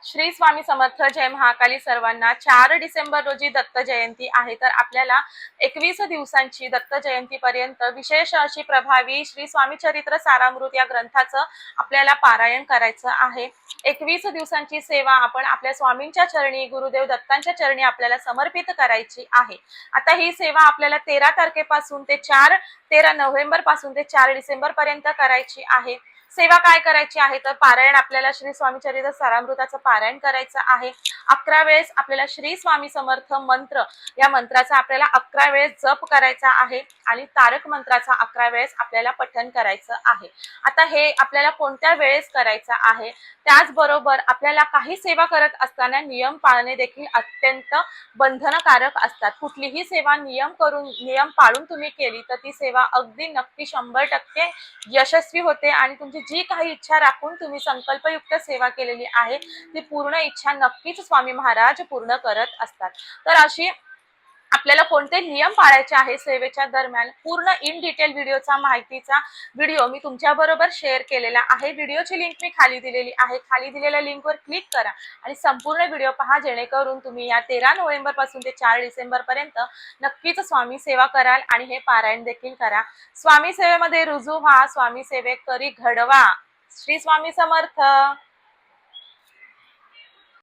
श्री स्वामी समर्थ. जय महाकाली सर्वांना. 4 डिसेंबर रोजी दत्त जयंती आहे. तर आपल्याला 21 दिवसांची दत्त जयंती पर्यंत विशेष अशी प्रभावी श्री स्वामी चरित्र सारामृत या ग्रंथाचं आपल्याला पारायण करायचं आहे. 21 दिवसांची सेवा आपण आपल्या स्वामींच्या चरणी, गुरुदेव दत्तांच्या चरणी आपल्याला समर्पित करायची आहे. आता ही सेवा आपल्याला 13 तारखेपासून ते 13 नोव्हेंबर पासून ते 4 डिसेंबर पर्यंत करायची आहे. सेवा काय करायची आहे तर पारायण आपल्याला श्री स्वामी चरित्र सारामृताचं पारायण करायचं आहे. 11 वेळेस आपल्याला श्री स्वामी समर्थ मंत्र या मंत्राचा आपल्याला 11 वेळेस जप करायचा आहे आणि तारक मंत्राचा 11 वेळेस आपल्याला पठण करायचं आहे. आता हे आपल्याला कोणत्या वेळेस करायचं आहे, त्याचबरोबर आपल्याला काही सेवा करत असताना नियम पाळणे देखील अत्यंत बंधनकारक असतात. कुठलीही सेवा नियम पाळून तुम्ही केली तर ती सेवा अगदी नक्की 100% यशस्वी होते आणि तुमची जी काही इच्छा राखून तुम्ही संकल्पयुक्त सेवा केलेली आहे ती पूर्ण इच्छा नक्कीच स्वामी महाराज पूर्ण करत असतात. तर अशी आपल्याला कोणते नियम पाळायचे आहे सेवेच्या दरम्यान पूर्ण इन डिटेल व्हिडिओचा माहितीचा व्हिडिओ मी तुमच्या बरोबर शेअर केलेला आहे. व्हिडिओची लिंक मी खाली दिलेली आहे. खाली दिलेल्या लिंकवर क्लिक करा आणि संपूर्ण व्हिडिओ पहा, जेणेकरून तुम्ही या 13 नोव्हेंबर पासून ते 4 डिसेंबर पर्यंत नक्कीच स्वामी सेवा कराल आणि हे पारायण देखील करा. स्वामी सेवेमध्ये रुजू व्हा, स्वामी सेवेत करी घडवा. श्री स्वामी समर्थ.